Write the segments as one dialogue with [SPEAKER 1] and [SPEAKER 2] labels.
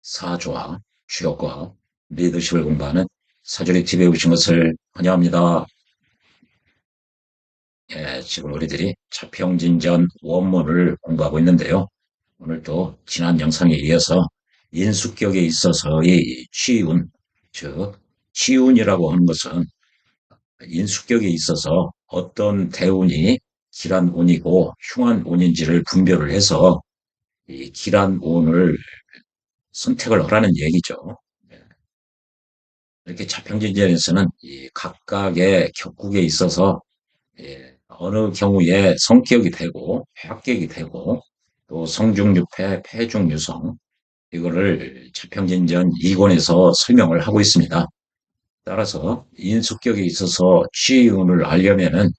[SPEAKER 1] 사조와 주력과 리더십을 공부하는 사조리 TV에 오신 것을 환영합니다. 예, 지금 우리들이 차평진전 원문을 공부하고 있는데요. 오늘도 지난 영상에 이어서 인수격에 있어서의 치운, 즉 치운이라고 하는 것은 인수격에 있어서 어떤 대운이 길한 운이고 흉한 운인지를 분별을 해서 이 길한 운을 선택을 하라는 얘기죠. 예. 이렇게 자평진전에서는 이 각각의 격국에 있어서 어느 경우에 성격이 되고 합격이 되고 또 성중유패, 패중유성 이거를 자평진전 2권에서 설명을 하고 있습니다. 따라서 인수격에 있어서 취운을 알려면은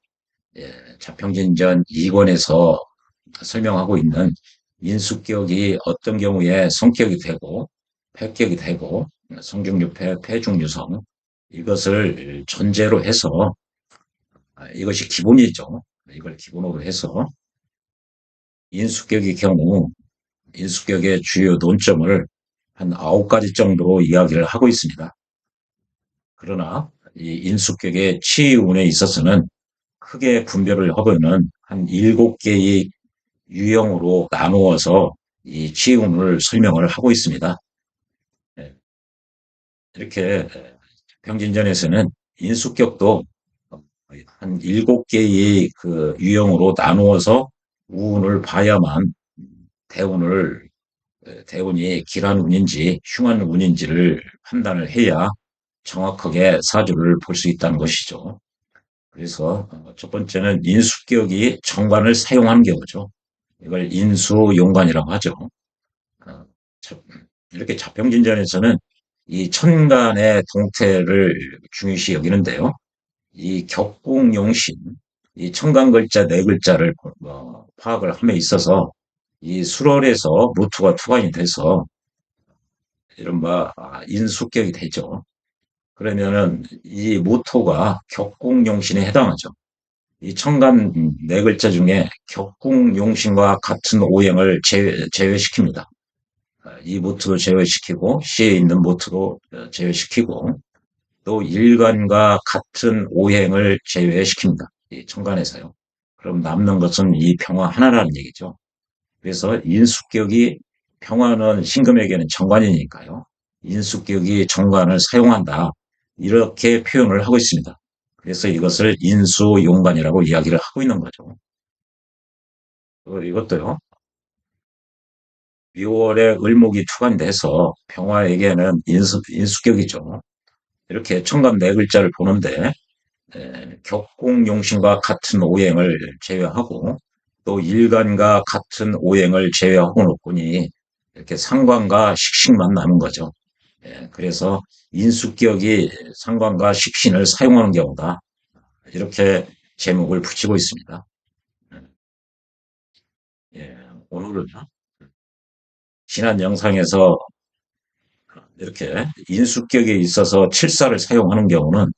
[SPEAKER 1] 자평진전 2권에서 설명하고 있는 인수격이 어떤 경우에 성격이 되고 패격이 되고 성중유패, 패중유성 이것을 전제로 해서 이것이 기본이죠. 이걸 기본으로 해서 인수격의 경우 인수격의 주요 논점을 한 9가지 정도로 이야기를 하고 있습니다. 그러나 이 인수격의 치운에 있어서는 크게 분별을 하고는 한 7개의 유형으로 나누어서 이 치운을 설명을 하고 있습니다. 예, 이렇게 평진전에서는 인수격도 한 7개의 그 유형으로 나누어서 운을 봐야만 대운을 대운이 길한 운인지 흉한 운인지를 판단을 해야 정확하게 사주를 볼 수 있다는 것이죠. 그래서 첫 번째는 인수격이 정관을 사용하는 경우죠. 이걸 인수용관이라고 하죠. 어, 이렇게 자평진전에서는 이 천간의 동태를 중요시 여기는데요. 이 격국용신, 이 천간글자 네 글자를 파악을 함에 있어서 이 수월에서 루트가 투관이 돼서 이른바 인수격이 되죠. 그러면은 이 모토가 격국용신에 해당하죠. 이 천간 네 글자 중에 격국용신과 같은 오행을 제외시킵니다. 이 모토도 제외시키고 C에 있는 모토도 제외시키고 또 일간과 같은 오행을 제외시킵니다. 이 천간에서요. 그럼 남는 것은 이 평화 하나라는 얘기죠. 그래서 인수격이 평화는 신금에게는 정관이니까요. 인수격이 정관을 사용한다. 이렇게 표현을 하고 있습니다. 그래서 이것을 인수용관이라고 이야기를 하고 있는 거죠. 이것도요. 묘월에 을목이 투관돼서 평화에게는 인수격이죠. 이렇게 천간 네 글자를 보는데 격공용신과 같은 오행을 제외하고 또 일간과 같은 오행을 제외하고 놓고니 이렇게 상관과 식신만 남은 거죠. 그래서 인수격이 상관과 식신을 사용하는 경우다. 이렇게 제목을 붙이고 있습니다. 예, 오늘은 지난 영상에서 이렇게 인수격에 있어서 칠사를 사용하는 경우는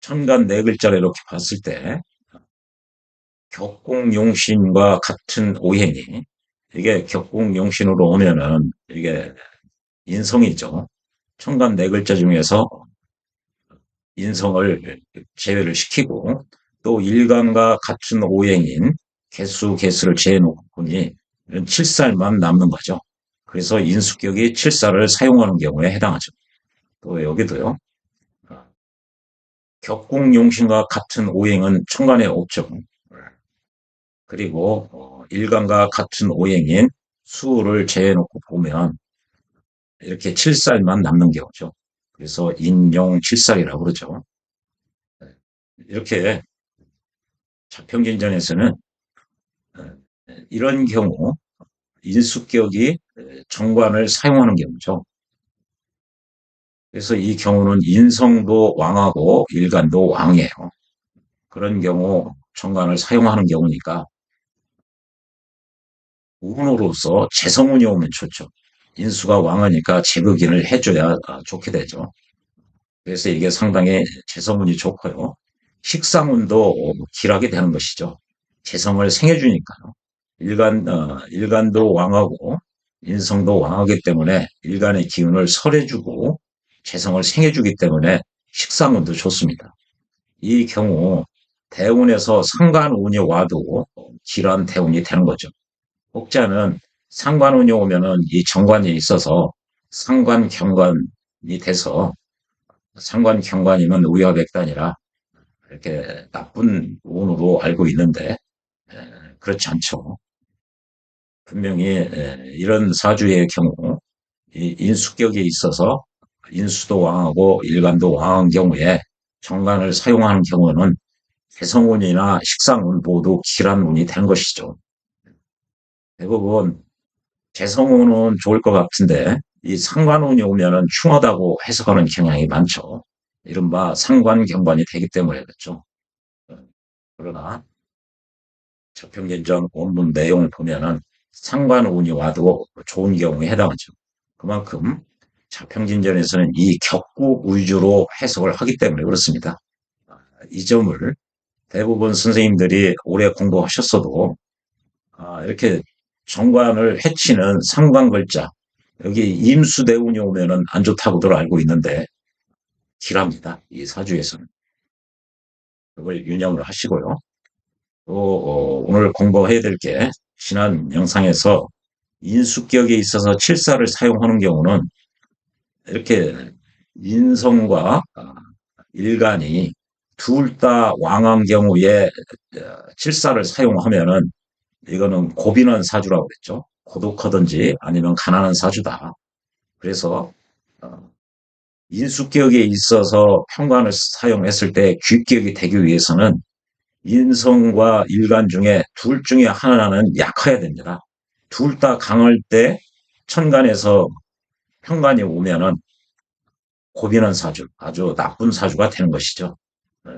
[SPEAKER 1] 천간 네 글자를 이렇게 봤을 때 격공용신과 같은 오행이 이게 격공용신으로 오면은 이게 인성이죠. 천간 네 글자 중에서 인성을 제외를 시키고 또 일간과 같은 오행인 개수를 제해놓고 보니 이런 칠살만 남는 거죠. 그래서 인수격이 칠살을 사용하는 경우에 해당하죠. 또 여기도요. 격공용신과 같은 오행은 천간에 없죠. 그리고 일간과 같은 오행인 수를 제해놓고 보면 이렇게 칠살만 남는 경우죠. 그래서 인용칠살이라고 그러죠. 이렇게 자평진전에서는 이런 경우 인수격이 정관을 사용하는 경우죠. 그래서 이 경우는 인성도 왕하고 일간도 왕이에요. 그런 경우 정관을 사용하는 경우니까 운으로서 재성운이 오면 좋죠. 인수가 왕하니까 제극인을 해줘야 좋게 되죠. 그래서 이게 상당히 재성운이 좋고요. 식상운도 길하게 되는 것이죠. 재성을 생해주니까요. 일간도 왕하고 인성도 왕하기 때문에 일간의 기운을 설해주고 재성을 생해주기 때문에 식상운도 좋습니다. 이 경우 대운에서 상관운이 와도 길한 대운이 되는 거죠. 혹자는 상관운이 오면은 이 정관이 있어서 상관 경관이 돼서 상관 경관이면 우야백단이라 이렇게 나쁜 운으로 알고 있는데 그렇지 않죠. 분명히 이런 사주의 경우 이 인수격에 있어서 인수도 왕하고 일간도 왕한 경우에 정관을 사용하는 경우는 개성운이나 식상운 모두 길한 운이 되는 것이죠. 대부분 개성운은 좋을 것 같은데 이 상관운이 오면은 흉하다고 해석하는 경향이 많죠. 이른바 상관경관이 되기 때문에 그렇죠. 그러나 저평균전 원문 내용을 보면은 상관운이 와도 좋은 경우에 해당하죠. 그만큼 자평진전에서는 이 격국 위주로 해석을 하기 때문에 그렇습니다. 이 점을 대부분 선생님들이 오래 공부하셨어도 이렇게 정관을 해치는 상관글자 여기 임수대운이 오면은 안 좋다고들 알고 있는데 길합니다. 이 사주에서는 그걸 유념을 하시고요. 또 오늘 공부해야 될 게 지난 영상에서 인수격에 있어서 칠사를 사용하는 경우는 이렇게 인성과 일간이 둘 다 왕한 경우에 칠사를 사용하면은 이거는 고빈한 사주라고 그랬죠. 고독하든지 아니면 가난한 사주다. 그래서 인수격에 있어서 평관을 사용했을 때 귀격이 되기 위해서는 인성과 일간 중에 둘 중에 하나는 약해야 됩니다. 둘 다 강할 때 천간에서 평관이 오면은 고빈한 사주, 아주 나쁜 사주가 되는 것이죠. 네,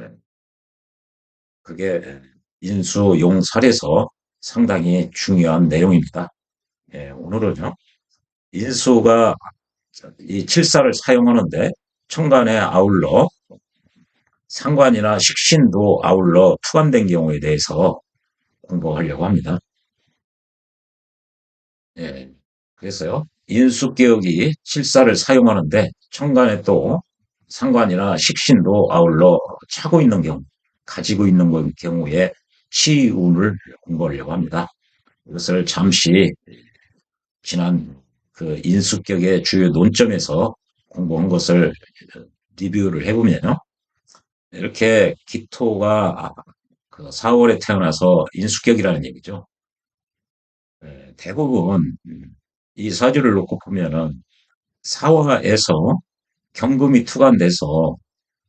[SPEAKER 1] 그게 인수용설에서 상당히 중요한 내용입니다. 예, 오늘은요, 인수가 이 칠사를 사용하는데 천간에 아울러 상관이나 식신도 아울러 투관된 경우에 대해서 공부하려고 합니다. 예, 그래서요, 인수개혁이 칠사를 사용하는데 천간에 또 상관이나 식신도 아울러 차고 있는 경우, 가지고 있는 경우에 시운을 공부하려고 합니다. 이것을 잠시 지난 그 인수격의 주요 논점에서 공부한 것을 리뷰를 해보면요. 이렇게 기토가 그 4월에 태어나서 인수격이라는 얘기죠. 대부분 이 사주를 놓고 보면은 사화에서 경금이 투관돼서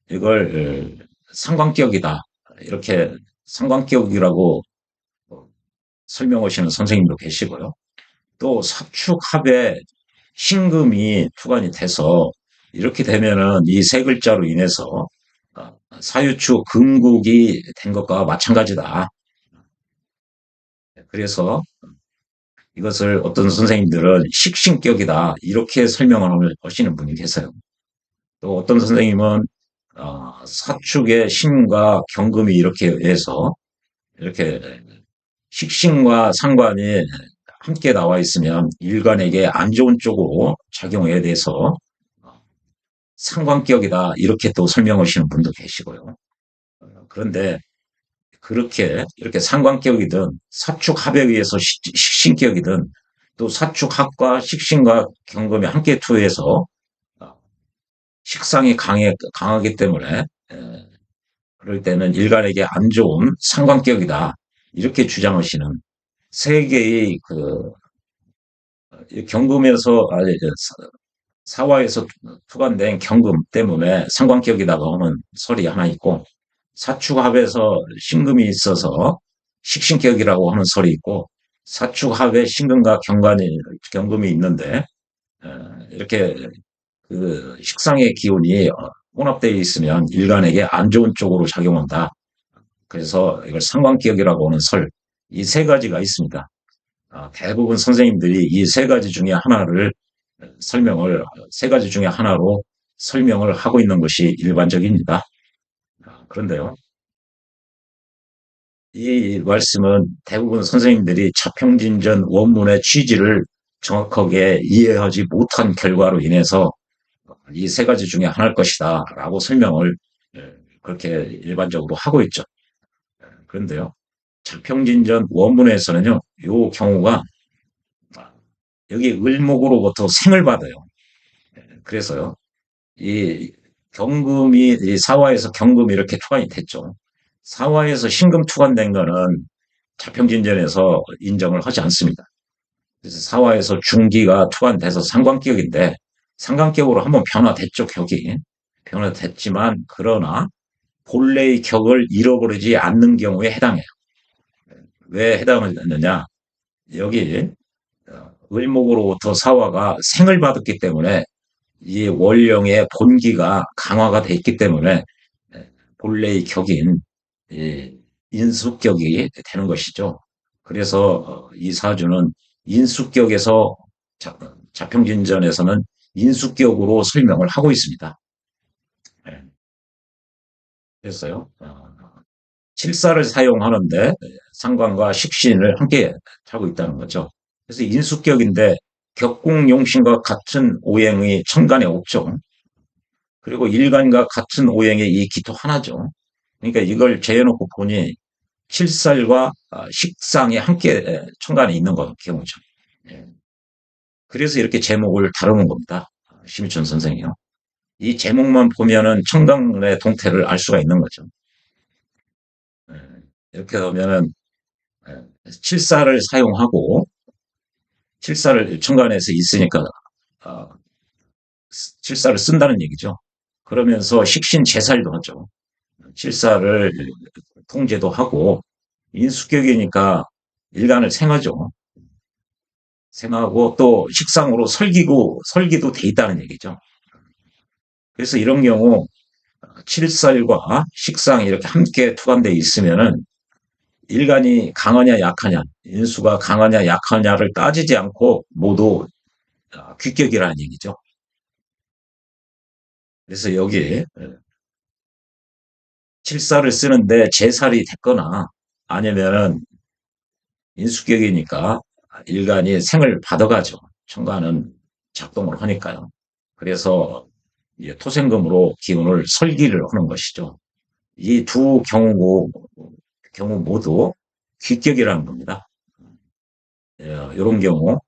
[SPEAKER 1] 이걸 상관격이다. 이렇게 상관격이라고 설명하시는 선생님도 계시고요. 또 사축합에 신금이 투관이 돼서 이렇게 되면은 이 세 글자로 인해서 사유축 금국이 된 것과 마찬가지다. 그래서 이것을 어떤 선생님들은 식신격이다 이렇게 설명을 하시는 분이 계세요. 또 어떤 선생님은 사축의 신과 경금이 이렇게 해서 이렇게 식신과 상관이 함께 나와 있으면 일간에게 안 좋은 쪽으로 작용해야 돼서 상관격이다 이렇게 또 설명하시는 분도 계시고요. 그런데 그렇게 이렇게 상관격이든 사축합에 의해서 식신격이든 또 사축합과 식신과 경금이 함께 투여해서 식상이 강하기 때문에 그럴 때는 일간에게 안 좋은 상관격이다 이렇게 주장하시는 세 개의 그 경금에서 사화에서 투관된 경금 때문에 상관격이라고 하는 설이 하나 있고 사축합에서 신금이 있어서 식신격이라고 하는 설이 있고 사축합에 신금과 경금이 있는데 이렇게 그 식상의 기운이 혼합되어 있으면 일간에게 안 좋은 쪽으로 작용한다. 그래서 이걸 상관기억이라고 하는 설, 이 세 가지가 있습니다. 대부분 선생님들이 이 세 가지 중에 하나를 세 가지 중에 하나로 설명을 하고 있는 것이 일반적입니다. 그런데요, 이 말씀은 대부분 선생님들이 자평진전 원문의 취지를 정확하게 이해하지 못한 결과로 인해서 이 세 가지 중에 하나일 것이다 라고 설명을 그렇게 일반적으로 하고 있죠. 그런데요, 자평진전 원문에서는요, 이 경우가 여기 을목으로부터 생을 받아요. 그래서요, 이 경금이, 이 사화에서 경금이 이렇게 투관이 됐죠. 사화에서 신금 투관된 거는 자평진전에서 인정을 하지 않습니다. 그래서 사화에서 중기가 투관돼서 상관격인데, 상관격으로 한번 변화됐죠, 격이. 변화됐지만, 그러나 본래의 격을 잃어버리지 않는 경우에 해당해요. 왜 해당을 했느냐? 여기 을목으로부터 사화가 생을 받았기 때문에 이 원령의 본기가 강화가 돼 있기 때문에 본래의 격인 인수격이 되는 것이죠. 그래서 이 사주는 인수격에서 자평진전에서는 인수격으로 설명을 하고 있습니다. 그래서요. 칠사를 사용하는데 상관과 식신을 함께 하고 있다는 거죠. 그래서 인수격인데 격국용신과 같은 오행의 천간에 없죠. 그리고 일간과 같은 오행의 이 기토 하나죠. 그러니까 이걸 재해놓고 보니 칠살과 식상이 함께 천간에 있는 경우죠. 예. 그래서 이렇게 제목을 다루는 겁니다. 심희천 선생이요. 이 제목만 보면은 천간의 동태를 알 수가 있는 거죠. 예. 이렇게 하면은 칠사를 사용하고 칠사를 천간에서 있으니까 어, 칠사를 쓴다는 얘기죠. 그러면서 식신 제살도 하죠. 칠사를 통제도 하고 인수격이니까 일간을 생하죠. 생하고 또 식상으로 설기도 돼 있다는 얘기죠. 그래서 이런 경우 칠살과 식상이 이렇게 함께 투관되어 있으면은 일간이 강하냐 약하냐, 인수가 강하냐 약하냐를 따지지 않고 모두 귀격이라는 얘기죠. 그래서 여기 칠살을 쓰는데 제살이 됐거나 아니면은 인수격이니까 일간이 생을 받아가죠. 천간은 작동을 하니까요. 그래서 토생금으로 기운을 설기를 하는 것이죠. 이 두 경우 모두 귀격이라는 겁니다. 이런 경우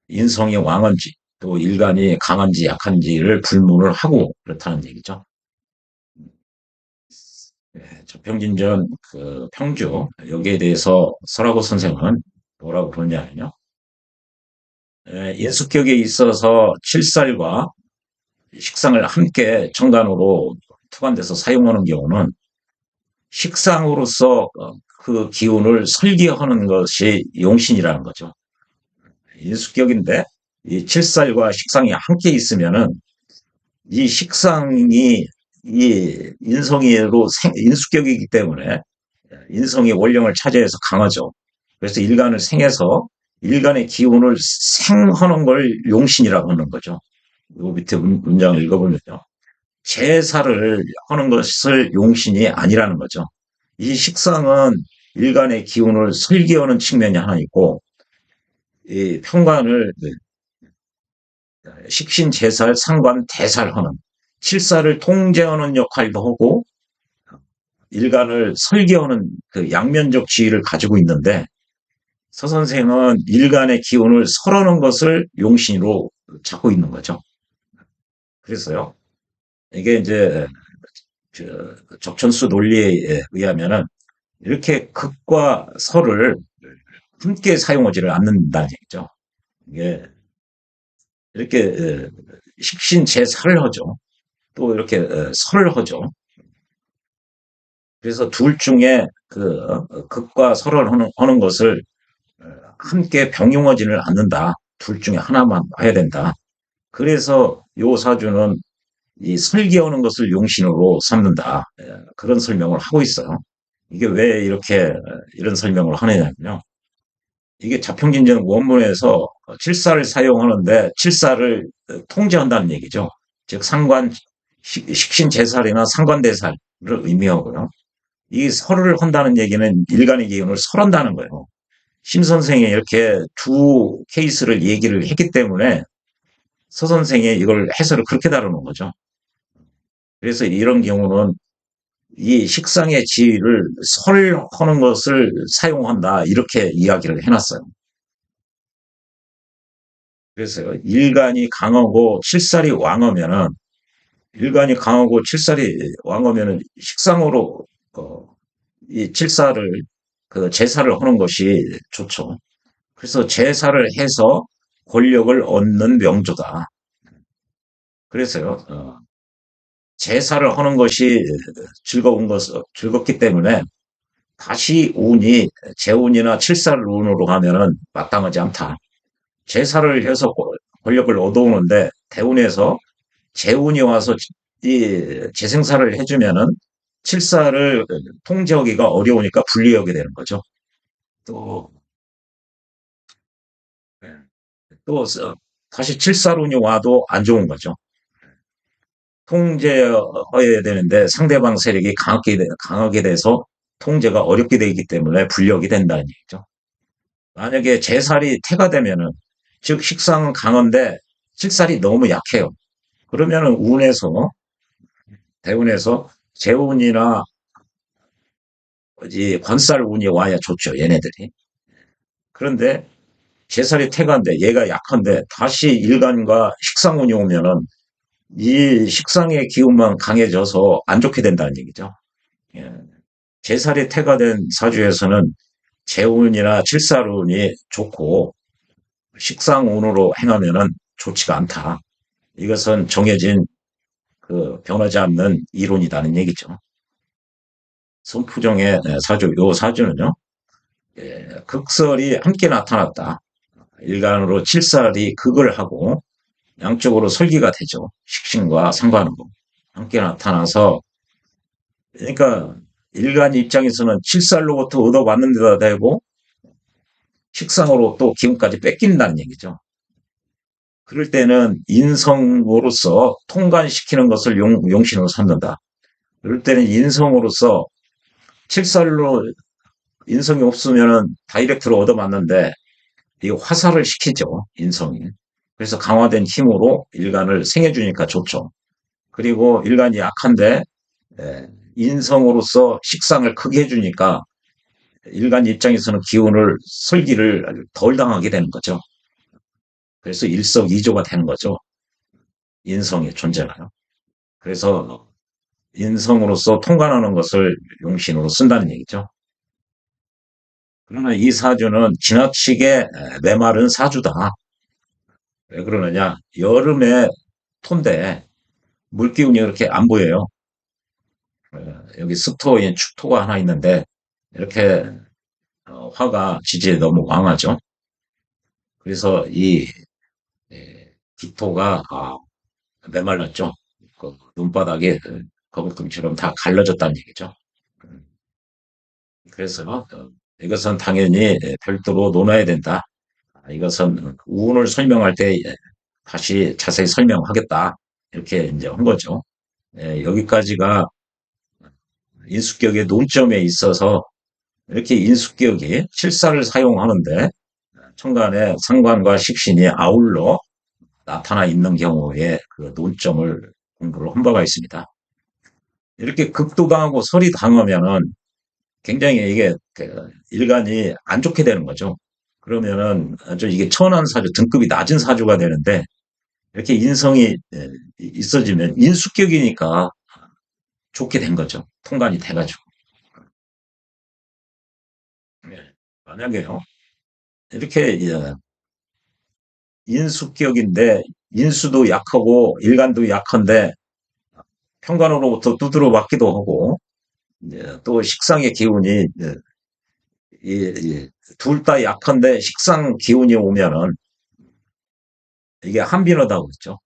[SPEAKER 1] 인성이 왕한지 또 일간이 강한지 약한지를 불문을 하고 그렇다는 얘기죠. 저평진전 그 평주 여기에 대해서 설하고 선생은 뭐라고 그러냐면요. 인수격에 있어서 칠살과 식상을 함께 천간으로 투관돼서 사용하는 경우는 식상으로서 그 기운을 설계하는 것이 용신이라는 거죠. 인수격인데 이 칠살과 식상이 함께 있으면은 이 식상이 이 인수격이기 때문에 인성이 원령을 차지해서 강하죠. 그래서 일간을 생해서 일간의 기운을 생하는 걸 용신이라고 하는 거죠. 요 밑에 문장을 읽어보면요. 제사를 하는 것을 용신이 아니라는 거죠. 이 식상은 일간의 기운을 설계하는 측면이 하나 있고, 이 평관을 식신, 제살, 상관, 대살하는 칠사를 통제하는 역할도 하고 일간을 설계하는 그 양면적 지위를 가지고 있는데 서 선생은 일간의 기운을 설하는 것을 용신으로 잡고 있는 거죠. 그래서요. 이게 이제 적천수 논리에 의하면은 이렇게 극과 설을 함께 사용하지를 않는다는 얘기죠. 이게 이렇게 식신제사를 하죠. 또 이렇게 설을 하죠. 그래서 둘 중에 그 극과 설을 하는 것을 함께 병용하지는 않는다. 둘 중에 하나만 해야 된다. 그래서 요 사주는 이 설계하는 것을 용신으로 삼는다. 그런 설명을 하고 있어요. 이게 왜 이렇게 이런 설명을 하느냐면요. 이게 자평진전 원문에서 칠사를 사용하는데 칠사를 통제한다는 얘기죠. 즉 상관 식신제살이나 상관대살을 의미하고요. 이 설을 한다는 얘기는 일간의 기운을 설한다는 거예요. 심 선생이 이렇게 두 케이스를 얘기를 했기 때문에 서 선생이 이걸 해설을 그렇게 다루는 거죠. 그래서 이런 경우는 이 식상의 지위를 설하는 것을 사용한다. 이렇게 이야기를 해놨어요. 그래서 일간이 강하고 칠살이 왕하면은 식상으로 어, 이 칠살을 그 제사를 하는 것이 좋죠. 그래서 제사를 해서 권력을 얻는 명조다. 그래서요, 제사를 하는 것이 즐겁기 때문에 다시 운이 재운이나 칠살운으로 가면은 마땅하지 않다. 제사를 해서 권력을 얻어오는데 대운에서 재운이 와서 이 재생사를 해주면은 칠살을 통제하기가 어려우니까 불리하게 되는 거죠. 또, 예, 또 다시 칠살운이 와도 안 좋은 거죠. 통제해야 되는데 상대방 세력이 강하게 돼서 통제가 어렵게 되기 때문에 불리하게 된다는 얘기죠. 만약에 제살이 태가 되면은, 즉 식상은 강한데 칠살이 너무 약해요. 그러면은 대운에서 재운이나 이 관살운이 와야 좋죠, 얘네들이. 그런데 제살이 태가인데 얘가 약한데 다시 일간과 식상운이 오면은 이 식상의 기운만 강해져서 안 좋게 된다는 얘기죠. 예. 제살이 태가 된 사주에서는 재운이나 칠살운이 좋고 식상운으로 행하면은 좋지가 않다. 이것은 정해진 그 변하지 않는 이론이라는 얘기죠. 손푸정의 요 사주는요, 예, 극설이 함께 나타났다. 일간으로 칠살이 극을 하고 양쪽으로 설기가 되죠. 식신과 상관으로 함께 나타나서, 그러니까 일간 입장에서는 칠살로부터 얻어받는 데다 대고 식상으로 또 기운까지 뺏긴다는 얘기죠. 그럴 때는 인성으로서 통관시키는 것을 용신으로 삼는다. 그럴 때는 인성으로서 칠살로 인성이 없으면 다이렉트로 얻어맞는데 이 화살을 시키죠, 인성이. 그래서 강화된 힘으로 일간을 생해주니까 좋죠. 그리고 일간이 약한데 인성으로서 식상을 크게 해주니까 일간 입장에서는 설기를 덜 당하게 되는 거죠. 그래서 일석이조가 되는 거죠. 인성의 존재가요. 그래서 인성으로서 통관하는 것을 용신으로 쓴다는 얘기죠. 그러나 이 사주는 지나치게 메마른 사주다. 왜 그러느냐? 여름에 톤데 물기운이 이렇게 안 보여요. 여기 습토인 축토가 하나 있는데 이렇게 화가 지지에 너무 강하죠. 그래서 이 기토가 메말랐죠. 그 눈바닥에 거북등처럼 다 갈라졌다는 얘기죠. 음, 그래서 이것은 당연히 별도로 논해야 된다. 이것은 우운을 설명할 때 다시 자세히 설명하겠다. 이렇게 이제 한 거죠. 여기까지가 인수격의 논점에 있어서 이렇게 인수격이 칠사를 사용하는데 천간에 상관과 식신이 아울러 나타나 있는 경우에 그 논점을 공부를 한 바가 있습니다. 이렇게 극도 당하고 설이 당하면은 굉장히 이게 그 일간이 안 좋게 되는 거죠. 그러면은 아주 이게 천한 사주, 등급이 낮은 사주가 되는데 이렇게 인성이 있어지면 인수격이니까 좋게 된 거죠. 통관이 돼가지고. 예. 만약에요. 이렇게 인수격인데 인수도 약하고 일간도 약한데 평관으로부터 두드러 맞기도 하고 또 식상의 기운이 둘 다 약한데 식상 기운이 오면은 이게 한빈하다고 했죠.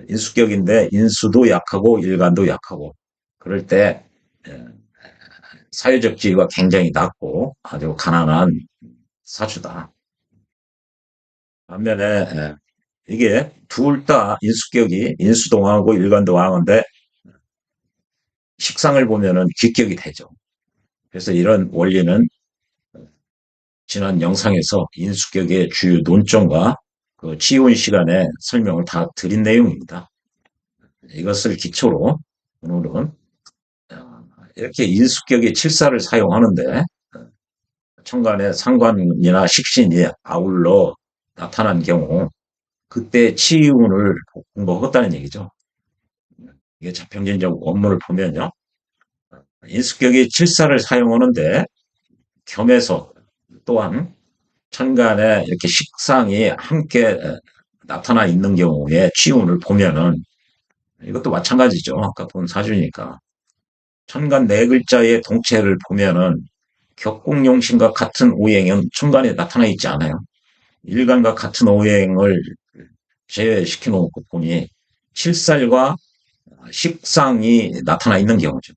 [SPEAKER 1] 인수격인데 인수도 약하고 일간도 약하고 그럴 때 사회적 지위가 굉장히 낮고 아주 가난한 사주다. 반면에 이게 둘 다 인수격이 인수동하고 일간동하는데 식상을 보면은 귀격이 되죠. 그래서 이런 원리는 지난 영상에서 인수격의 주요 논점과 그 치유 시간에 설명을 다 드린 내용입니다. 이것을 기초로 오늘은 이렇게 인수격의 칠사를 사용하는데 천간에 상관이나 식신이 아울러 나타난 경우 그때 치유운을 공부하겠다는 얘기죠. 이게 자평진적 원문을 보면요. 인수격의 칠사를 사용하는데 겸해서 또한 천간에 이렇게 식상이 함께 나타나 있는 경우에 치운을 보면은 이것도 마찬가지죠. 아까 본 사주니까. 천간 네 글자의 동체를 보면은 격국용신과 같은 오행은 천간에 나타나 있지 않아요. 일간과 같은 오행을 제외시켜 놓고 보니 칠살과 식상이 나타나 있는 경우죠.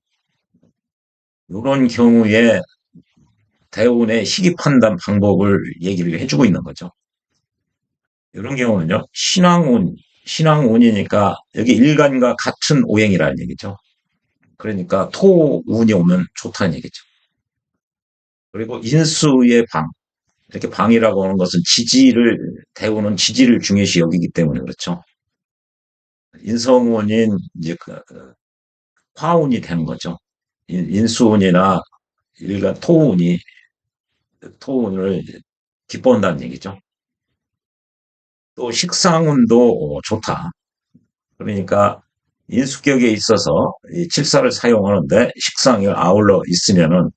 [SPEAKER 1] 이런 경우에 대운의 시기 판단 방법을 얘기를 해주고 있는 거죠. 이런 경우는요, 신앙운이니까 여기 일간과 같은 오행이라는 얘기죠. 그러니까 토운이 오면 좋다는 얘기죠. 그리고 인수의 방, 이렇게 방이라고 하는 것은 대우는 지지를 중요시 여기기 때문에 그렇죠. 인성운인 이제 화운이 되는 거죠. 인수운이나 일간 토운을 기뻐한다는 얘기죠. 또 식상운도 좋다. 그러니까 인수격에 있어서 이 칠사를 사용하는데 식상이 아울러 있으면은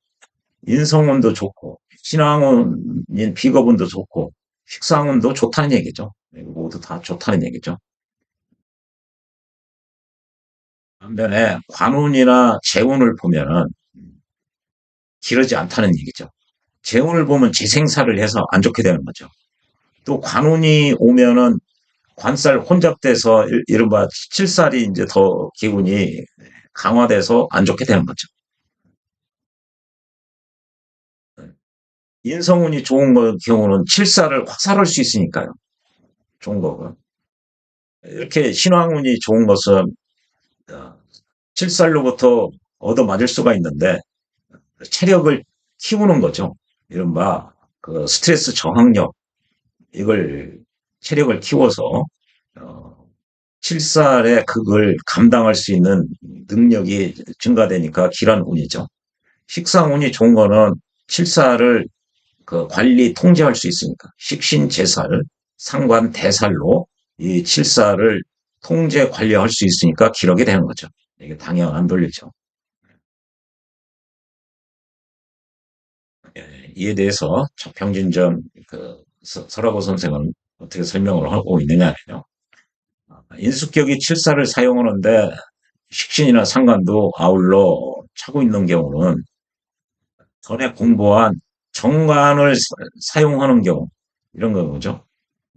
[SPEAKER 1] 인성운도 좋고 신앙운인 비겁운도 좋고 식상운도 좋다는 얘기죠. 모두 다 좋다는 얘기죠. 반면에 관운이나 재운을 보면은 기르지 않다는 얘기죠. 재운을 보면 재생사를 해서 안 좋게 되는 거죠. 또 관운이 오면은 관살 혼잡돼서 이른바 칠살이 이제 더 기운이 강화돼서 안 좋게 되는 거죠. 인성운이 좋은 경우는 칠살을 화살할 수 있으니까요. 좋은 거고. 이렇게 신왕운이 좋은 것은 칠살로부터 얻어맞을 수가 있는데 체력을 키우는 거죠. 이른바 그 스트레스 저항력 이걸 체력을 키워서 어, 칠살의 극을 감당할 수 있는 능력이 증가되니까 길한 운이죠. 식상운이 좋은 거는 칠살을 그 관리 통제할 수 있으니까 식신제살, 상관대살로 이 칠살을 통제 관리할 수 있으니까 기록이 되는 거죠. 이게 당연 안 돌리죠. 예, 이에 대해서 차평진전 설하고 선생은 어떻게 설명을 하고 있느냐면요. 인수격이 칠사를 사용하는데 식신이나 상관도 아울러 차고 있는 경우는 전에 공부한 정관을 사용하는 경우 이런 거죠.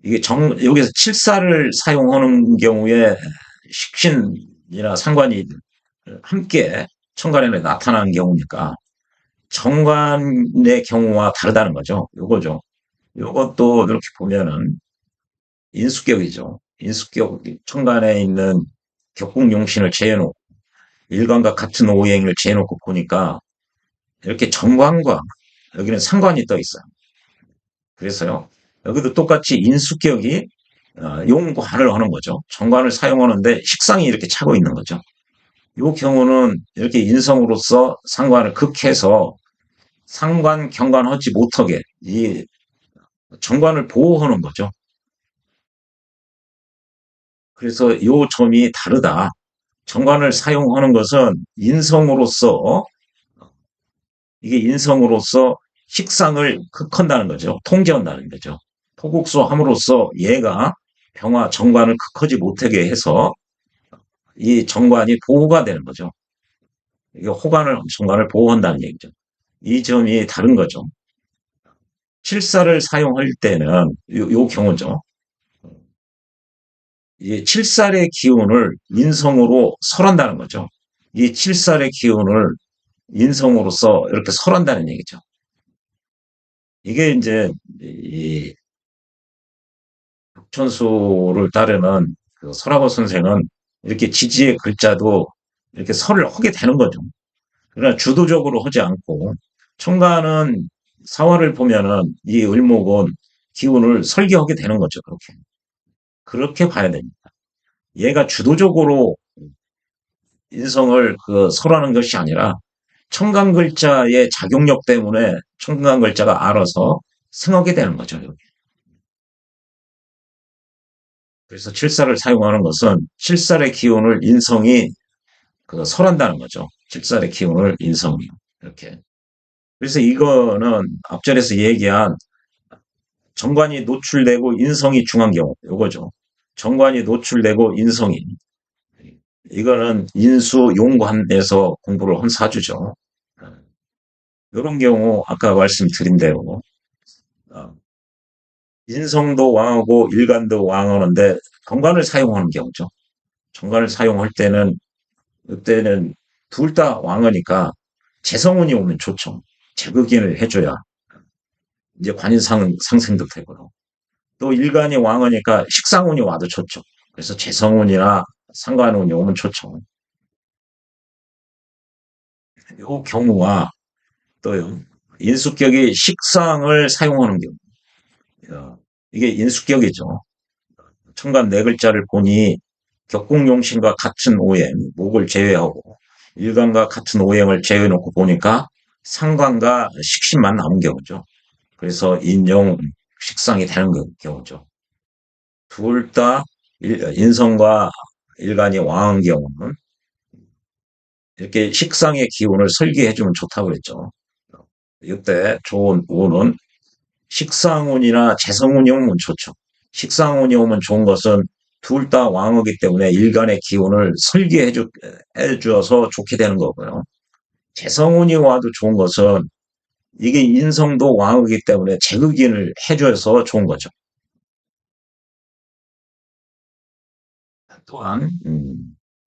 [SPEAKER 1] 이게 여기서 칠사를 사용하는 경우에 식신이나 상관이 함께 천간에 나타나는 경우니까 정관의 경우와 다르다는 거죠. 요거죠. 요것도 이렇게 보면은 인수격이죠. 인수격 천간에 있는 격국용신을 재해놓고 일간과 같은 오행을 재해놓고 보니까 이렇게 정관과 여기는 상관이 떠 있어요. 그래서요. 여기도 똑같이 인수격이 용관을 하는 거죠. 정관을 사용하는데 식상이 이렇게 차고 있는 거죠. 이 경우는 이렇게 인성으로서 상관을 극해서 상관 경관하지 못하게 이 정관을 보호하는 거죠. 그래서 이 점이 다르다. 정관을 사용하는 것은 인성으로서 이게 인성으로서 식상을 극한다는 거죠. 통제한다는 거죠. 토국수 함으로써 얘가 병화 정관을 극하지 못하게 해서 이 정관이 보호가 되는 거죠. 이게 정관을 보호한다는 얘기죠. 이 점이 다른 거죠. 칠사를 사용할 때는 요 경우죠. 이 칠살의 기운을 인성으로 설한다는 거죠. 이 칠살의 기운을 인성으로서 이렇게 설한다는 얘기죠. 이게 이제 이 천수를 따르는 그 설하고 선생은 이렇게 지지의 글자도 이렇게 설을 하게 되는 거죠. 그러나 주도적으로 하지 않고 천간은 사화를 보면은 이 을목은 기운을 설계하게 되는 거죠. 그렇게. 그렇게 봐야 됩니다. 얘가 주도적으로 인성을 설하는 것이 아니라 청간글자의 작용력 때문에 청간글자가 알아서 승하게 되는 거죠. 여기. 그래서 칠살을 사용하는 것은 칠살의 기운을 인성이 설한다는 거죠. 칠살의 기운을 인성이. 이렇게. 그래서 이거는 앞절에서 얘기한 정관이 노출되고 인성이 중한 경우, 요거죠. 정관이 노출되고 인성이. 이거는 인수 용관에서 공부를 한 사주죠. 이런 경우 아까 말씀드린 대로 어, 인성도 왕하고 일간도 왕하는데 정관을 사용하는 경우죠. 정관을 사용할 때는 그때는 둘 다 왕하니까 재성운이 오면 좋죠. 제극인을 해줘야 이제 관인상 상생도 되고요. 또 일간이 왕하니까 식상운이 와도 좋죠. 그래서 재성운이나 상관운이 오면 좋죠. 이 경우와 또요. 인수격이 식상을 사용하는 경우. 이게 인수격이죠. 천간 네 글자를 보니 격국용신과 같은 오행, 목을 제외하고 일간과 같은 오행을 제외해놓고 보니까 상관과 식신만 남은 경우죠. 그래서 인용 식상이 되는 경우죠. 둘 다 인성과 일간이 왕한 경우는 이렇게 식상의 기운을 설계해주면 좋다고 그랬죠. 이때 좋은 운은 식상운이나 재성운이 오면 좋죠. 식상운이 오면 좋은 것은 둘 다 왕이기 때문에 일간의 기운을 설계해 주어서 좋게 되는 거고요. 재성운이 와도 좋은 것은 이게 인성도 왕이기 때문에 제극인을 해줘서 좋은 거죠. 또한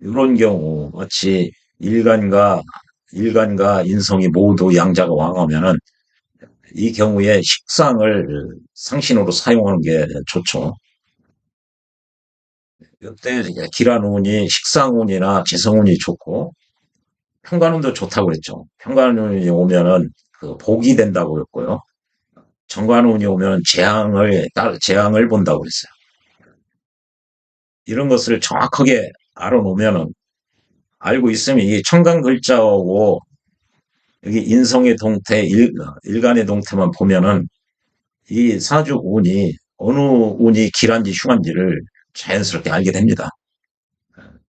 [SPEAKER 1] 이런 경우 마치 일간과 일간과 인성이 모두 양자가 왕하면은 이 경우에 식상을 상신으로 사용하는 게 좋죠. 이때 기란운이 식상운이나 재성운이 좋고 평관운도 좋다고 그랬죠. 평관운이 오면은 복이 된다고 그랬고요. 정관운이 오면 재앙을 본다고 그랬어요. 이런 것을 정확하게 알아놓으면은 알고 있으면 이 청간 글자하고 여기 인성의 동태, 일간의 동태만 보면은 이 사주 운이 어느 운이 길한지 흉한지를 자연스럽게 알게 됩니다.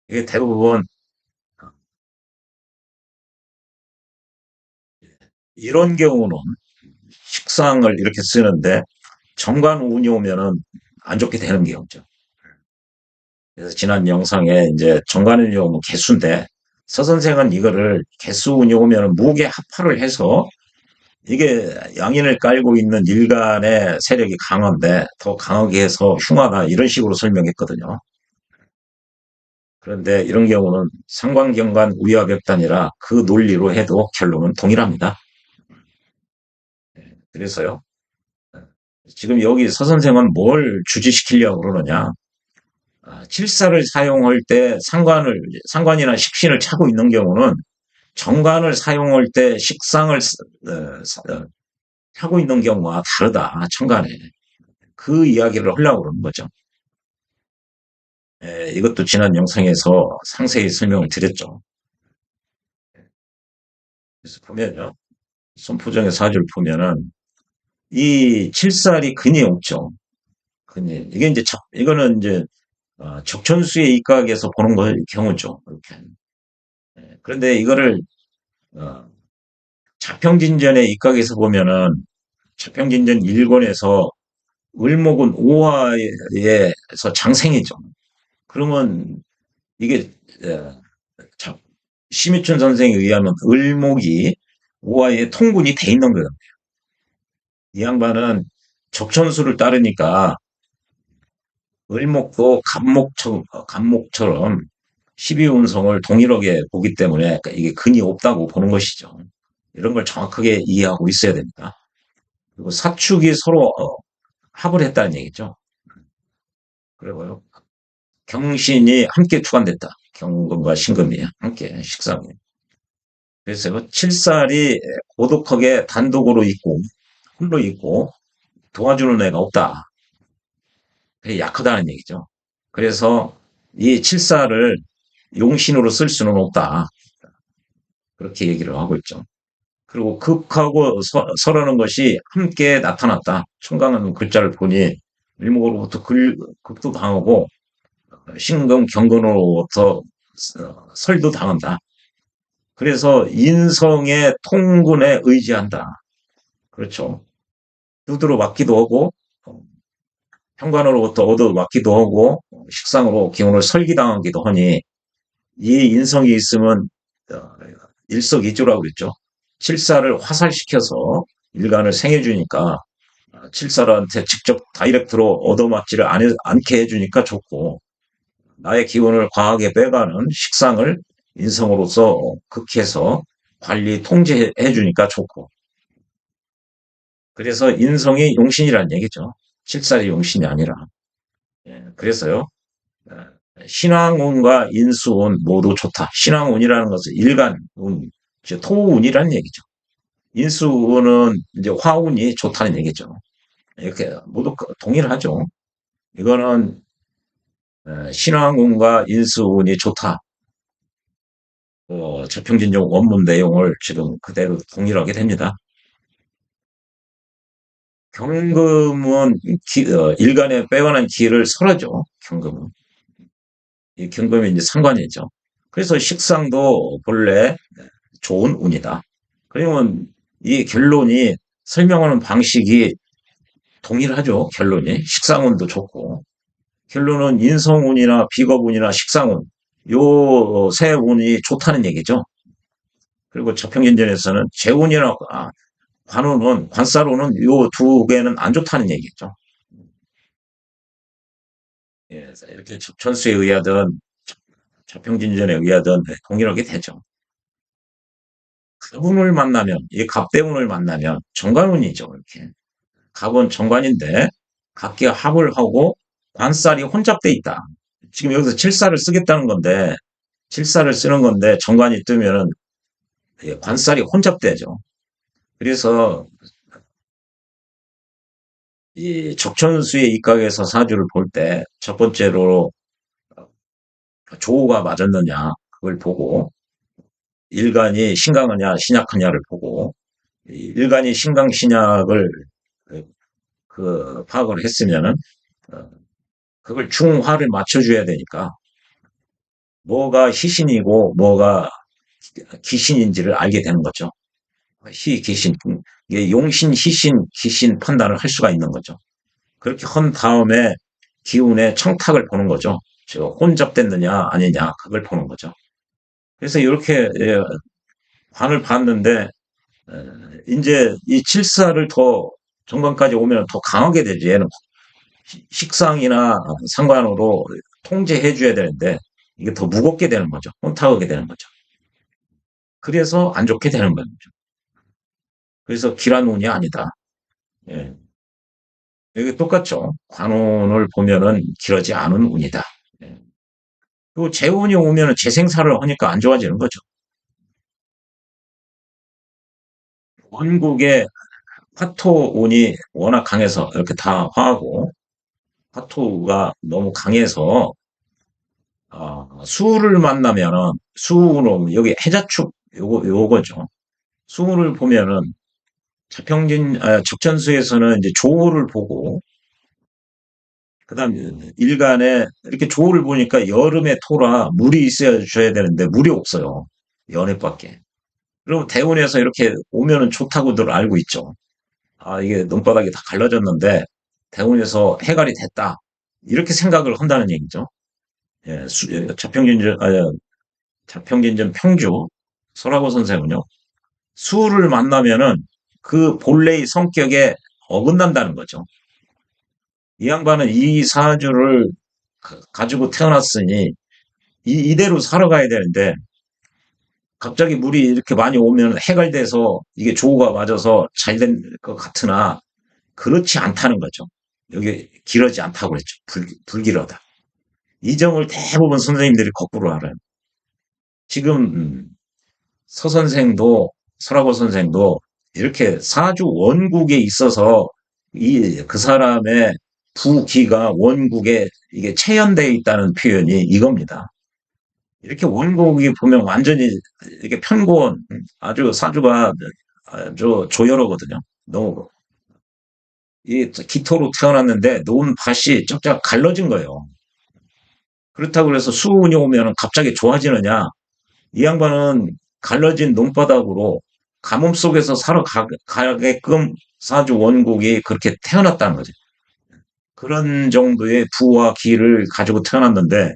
[SPEAKER 1] 이게 대부분 이런 경우는 식상을 이렇게 쓰는데 정관 운이 오면은 안 좋게 되는 경우죠. 그래서 지난 영상에 이제 정관 운이 오면 개수인데 서 선생은 이거를 개수 운이 오면 무게 합파를 해서 이게 양인을 깔고 있는 일간의 세력이 강한데 더 강하게 해서 흉하다 이런 식으로 설명했거든요. 그런데 이런 경우는 상관경관 우야벽단이라 그 논리로 해도 결론은 동일합니다. 그래서요. 지금 여기 서 선생은 뭘 주지시키려고 그러느냐. 칠사를 사용할 때 상관이나 식신을 차고 있는 경우는 정관을 사용할 때 식상을 차고 있는 경우와 다르다. 천간에. 그 이야기를 하려고 그러는 거죠. 이것도 지난 영상에서 상세히 설명을 드렸죠. 그래서 보면요. 손포정의 사주를 보면은 이 칠살이 근이 없죠. 근이. 이게 이제 이거는 이제 적천수의 입각에서 보는 경우죠. 이렇게. 그런데 이거를 어, 자평진전의 입각에서 보면은 자평진전 1권에서 을목은 오화에서 장생이죠. 그러면 이게 어, 심희춘 선생에 의하면 을목이 오화에 통분이 돼 있는 거예요. 이 양반은 적천수를 따르니까 을목도 간목처럼 12운성을 동일하게 보기 때문에 그러니까 이게 근이 없다고 보는 것이죠. 이런 걸 정확하게 이해하고 있어야 됩니다. 그리고 사축이 서로 합을 했다는 얘기죠. 그리고요. 경신이 함께 주관됐다. 경금과 신금이 함께 식상이. 그래서 칠살이 고독하게 단독으로 있고 홀로 있고 도와주는 애가 없다. 그게 약하다는 얘기죠. 그래서 이 칠사를 용신으로 쓸 수는 없다. 그렇게 얘기를 하고 있죠. 그리고 극하고 설하는 것이 함께 나타났다. 청강은 글자를 보니 일목으로부터 극도 당하고 신금 경건으로부터 설도 당한다. 그래서 인성의 통군에 의지한다. 그렇죠. 두드러 맞기도 하고 현관으로부터 얻어맞기도 하고 식상으로 기운을 설기당하기도 하니 이 인성이 있으면 일석이조라고 그랬죠. 칠사를 화살시켜서 일간을 생해주니까 칠사한테 직접 다이렉트로 얻어맞지를 않게 해주니까 좋고 나의 기운을 과하게 빼가는 식상을 인성으로서 극해서 관리 통제해주니까 좋고 그래서 인성이 용신이라는 얘기죠. 칠살이 용신이 아니라. 예, 그래서요. 신왕운과 인수운 모두 좋다. 신왕운이라는 것은 일간운, 즉 토운이라는 얘기죠. 인수운은 이제 화운이 좋다는 얘기죠. 이렇게 모두 동일하죠. 이거는 신왕운과 인수운이 좋다. 저평진용 원문 내용을 지금 그대로 동일하게 됩니다. 경금은 일간에 빼어난 기를 설하죠. 경금은. 이 경금이 이제 상관이죠. 그래서 식상도 본래 좋은 운이다. 그러면 이 결론이 설명하는 방식이 동일하죠. 결론이 식상운도 좋고 결론은 인성운이나 비겁운이나 식상운 요 세 운이 좋다는 얘기죠. 그리고 저평균전에서는 재운이나 관운은 관사로는 요 두 개는 안 좋다는 얘기죠. 예, 이렇게 전수에 의하든 저평진전에 의하든 동일하게 되죠. 갑운을 만나면 이 갑대운을 만나면 정관운이죠. 이렇게 갑은 정관인데 각기 합을 하고 관살이 혼잡돼 있다. 지금 여기서 칠사를 쓰겠다는 건데 칠사를 쓰는 건데 정관이 뜨면은 관살이 혼잡되죠. 그래서 이 적천수의 입각에서 사주를 볼 때 첫 번째로 조우가 맞았느냐 그걸 보고 일간이 신강하냐 신약하냐를 보고 일간이 신강 신약을 파악을 했으면은 어, 그걸 중화를 맞춰줘야 되니까 뭐가 희신이고 뭐가 기신인지를 알게 되는 거죠. 희, 기신, 이게 용신, 희신, 기신 판단을 할 수가 있는 거죠. 그렇게 한 다음에 기운의 청탁을 보는 거죠. 혼잡됐느냐 아니냐 그걸 보는 거죠. 그래서 이렇게 관을 봤는데 이제 이 칠사를 더 정관까지 오면 더 강하게 되지. 얘는 식상이나 상관으로 통제해 줘야 되는데 이게 더 무겁게 되는 거죠. 혼탁하게 되는 거죠. 그래서 안 좋게 되는 거죠. 그래서 길한 운이 아니다. 예. 이게 똑같죠. 관운을 보면은 길어지 않은 운이다. 예. 그리고 재운이 오면은 재생사를 하니까 안 좋아지는 거죠. 원국의 화토운이 워낙 강해서 이렇게 다 화하고 화토가 너무 강해서 수를 만나면은 수는 여기 해자축 요거죠. 수를 보면은 적천수에서는 이제 조를 보고 그다음 일간에 이렇게 조를 보니까 여름에 토라 물이 있어야 줘야 되는데 물이 없어요. 연해밖에. 그럼 대운에서 이렇게 오면은 좋다고들 알고 있죠. 이게 눈바닥이 다 갈라졌는데 대운에서 해갈이 됐다. 이렇게 생각을 한다는 얘기죠. 예, 자평진전 평주 설하고 선생은요. 수를 만나면은 그 본래의 성격에 어긋난다는 거죠. 이 양반은 이 사주를 가지고 태어났으니 이대로 살아가야 되는데 갑자기 물이 이렇게 많이 오면 해갈돼서 이게 조우가 맞아서 잘 된 것 같으나 그렇지 않다는 거죠. 여기 길하지 않다고 그랬죠. 불길하다. 이 점을 대부분 선생님들이 거꾸로 알아요. 지금 서 선생도 설하고 선생도 이렇게 사주 원국에 있어서 그 사람의 부기가 원국에 이게 체현되어 있다는 표현이 이겁니다. 이렇게 원국이 보면 완전히 이렇게 편고원, 아주 사주가 아주 조열하거든요. 너무 이 기토로 태어났는데 놓은 밭이 쫙쫙 갈라진 거예요. 그렇다고 해서 수운이 오면 갑자기 좋아지느냐? 이 양반은 갈라진 논바닥으로 가뭄 속에서 살아가게끔 사주 원국이 그렇게 태어났다는 거죠. 그런 정도의 부와 기를 가지고 태어났는데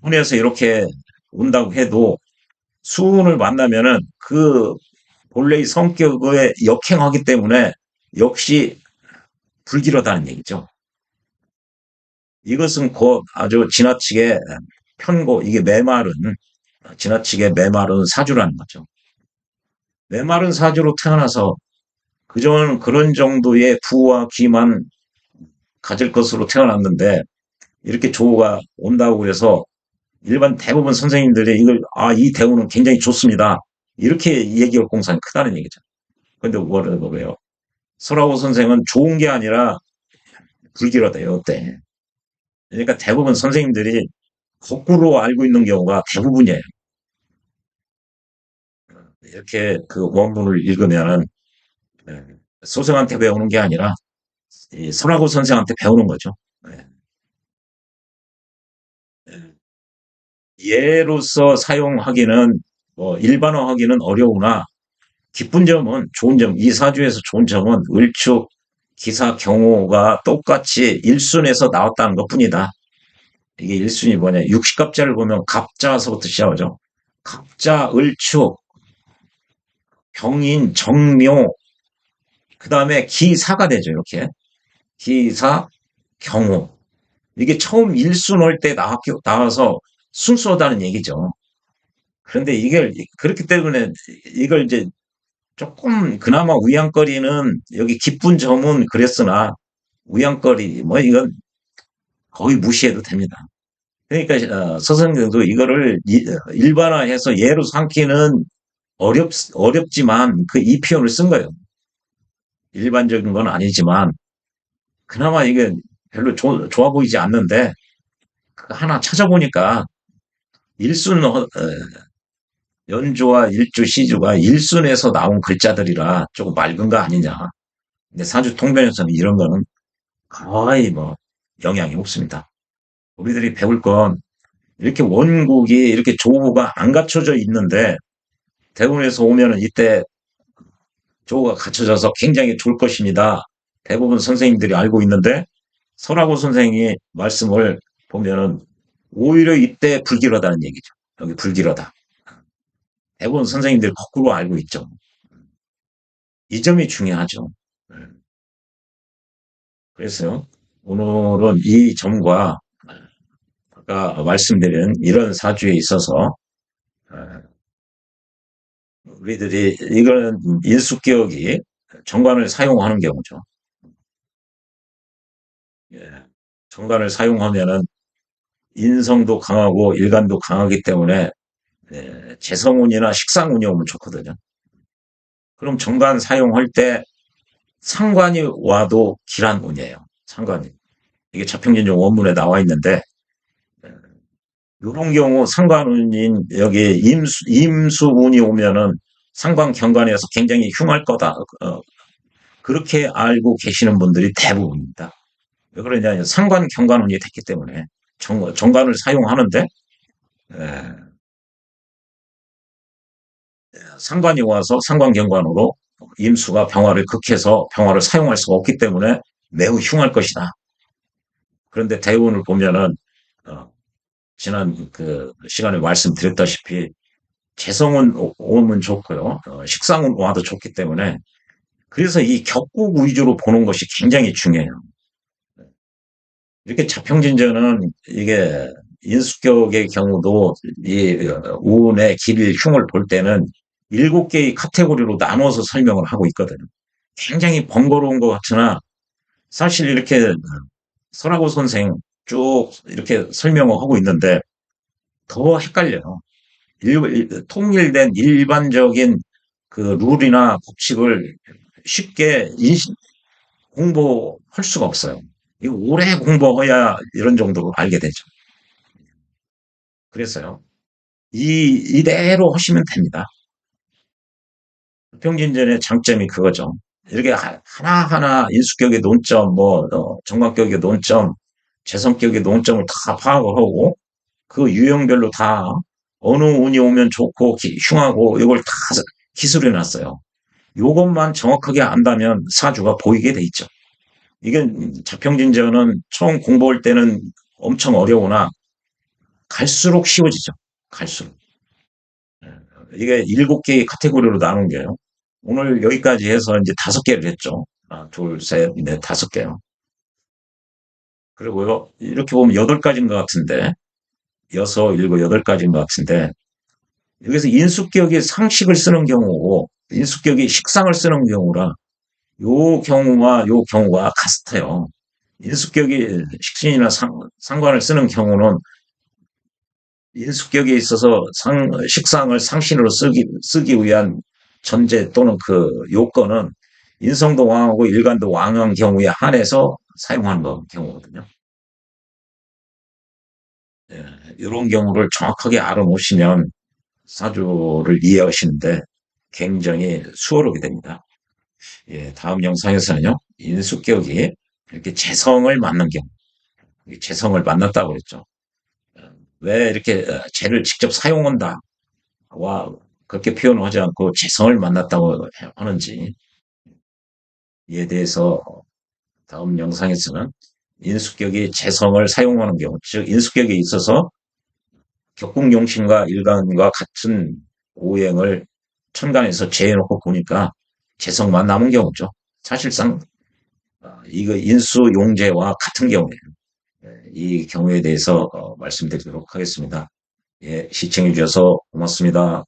[SPEAKER 1] 운에서 이렇게 온다고 해도 수운을 만나면은 그 본래의 성격에 역행하기 때문에 역시 불길하다는 얘기죠. 이것은 곧 아주 지나치게 편고, 이게 메마른, 지나치게 메마른 사주라는 거죠. 메마른 사주로 태어나서 그전 그런 정도의 부와 기만 가질 것으로 태어났는데 이렇게 조우가 온다고 그래서 일반 대부분 선생님들이 이걸 이 대우는 굉장히 좋습니다. 이렇게 얘기할 공산이 크다는 얘기죠. 근데 뭐래요? 설하고 선생은 좋은 게 아니라 불길하대요. 어때? 그러니까 대부분 선생님들이 거꾸로 알고 있는 경우가 대부분이에요. 이렇게 그 원문을 읽으면은 소생한테 배우는 게 아니라 설하고 선생한테 배우는 거죠. 예. 예로서 사용하기는 일반화하기는 어려우나 기쁜 점은 좋은 점, 이 사주에서 좋은 점은 을축, 기사, 경호가 똑같이 일순에서 나왔다는 것 뿐이다. 이게 일순이 뭐냐? 육식갑자를 보면 갑자서부터 시작하죠. 갑자, 을축, 병인, 정묘, 그 다음에 기사가 되죠. 이렇게. 기사, 경호. 이게 처음 일순 올 때 나와서 순수하다는 얘기죠. 그런데 이걸 그렇기 때문에 이걸 이제 조금 그나마 위안거리는 여기 기쁜 점은 그랬으나 위안거리 뭐 이건 거의 무시해도 됩니다. 그러니까 서성경도 이거를 일반화해서 예로 삼기는 어렵지만 그 이 표현을 쓴 거예요. 일반적인 건 아니지만 그나마 이게 별로 좋아 보이지 않는데 하나 찾아보니까 일순 연주와 일주 시주가 일순에서 나온 글자들이라 조금 맑은 거 아니냐. 근데 사주 통변에서는 이런 거는 거의 뭐 영향이 없습니다. 우리들이 배울 건 이렇게 원국이 이렇게 조우가 안 갖춰져 있는데 대운에서 오면은 이때 조우가 갖춰져서 굉장히 좋을 것입니다. 대부분 선생님들이 알고 있는데 설하고 선생이 말씀을 보면은 오히려 이때 불길하다는 얘기죠. 여기 불길하다. 대부분 선생님들이 거꾸로 알고 있죠. 이 점이 중요하죠. 그래서 오늘은 이 점과 아까 말씀드린 이런 사주에 있어서 우리들이 이거는 인수기억이 정관을 사용하는 경우죠. 예. 정관을 사용하면은 인성도 강하고 일간도 강하기 때문에 재성운이나 식상운이 오면 좋거든요. 그럼 정관 사용할 때 상관이 와도 길한운이에요. 상관이. 이게 자평진종 원문에 나와 있는데 이런 경우 상관운인 여기 임수운이 오면은 상관 경관에서 굉장히 흉할 거다. 그렇게 알고 계시는 분들이 대부분입니다. 왜 그러냐? 상관 경관운이 됐기 때문에 정관을 사용하는데 상관이 와서 상관 경관으로 임수가 병화를 극해서 병화를 사용할 수가 없기 때문에 매우 흉할 것이다. 그런데 대운을 보면은 지난 그 시간에 말씀드렸다시피 재성은 오면 좋고요. 식상은 와도 좋기 때문에 그래서 이 격국 위주로 보는 것이 굉장히 중요해요. 이렇게 자평진전은 이게 인수격의 경우도 이 운의 길 흉을 볼 때는 7개의 카테고리로 나눠서 설명을 하고 있거든요. 굉장히 번거로운 것 같으나 사실 이렇게 설하고 선생 쭉 이렇게 설명을 하고 있는데 더 헷갈려요. 통일된 일반적인 그 룰이나 법칙을 쉽게 공부할 수가 없어요. 이거 오래 공부해야 이런 정도로 알게 되죠. 그래서요. 이대로 하시면 됩니다. 평진전의 장점이 그거죠. 이렇게 하나하나 인수격의 논점, 정관격의 논점, 재성격의 논점을 다 파악을 하고 그 유형별로 다 어느 운이 오면 좋고 흉하고 이걸 다 기술해 놨어요. 요것만 정확하게 안다면 사주가 보이게 돼 있죠. 이게 자평진전은 처음 공부할 때는 엄청 어려우나 갈수록 쉬워지죠. 갈수록. 이게 7개의 카테고리로 나눈 게요. 오늘 여기까지 해서 이제 5개를 했죠. 하나, 둘, 셋, 넷, 5개요. 그리고요, 이렇게 보면 8가지인 것 같은데, 6, 7, 8가지인 것 같은데, 여기서 인수격이 상식을 쓰는 경우고, 인수격이 식상을 쓰는 경우라, 요 경우가 같아요. 인수격이 식신이나 상관을 쓰는 경우는 인수격에 있어서 식상을 상신으로 쓰기 위한 전제 또는 그 요건은 인성도 왕하고 일간도 왕한 경우에 한해서 사용하는 경우거든요. 예, 이런 경우를 정확하게 알아놓으시면 사주를 이해하시는데 굉장히 수월하게 됩니다. 예, 다음 영상에서는요, 인수격이 이렇게 재성을 만난 경우, 재성을 만났다고 그랬죠. 왜 이렇게 재를 직접 사용한다. 와, 그렇게 표현하지 않고 재성을 만났다고 하는지 이에 대해서 다음 영상에서는 인수격이 재성을 사용하는 경우, 즉 인수격에 있어서 격국용신과 일간과 같은 오행을 천간에서 재해놓고 보니까 재성만 남은 경우죠. 사실상 이거 인수용재와 같은 경우예요. 이 경우에 대해서 말씀드리도록 하겠습니다. 예, 시청해 주셔서 고맙습니다.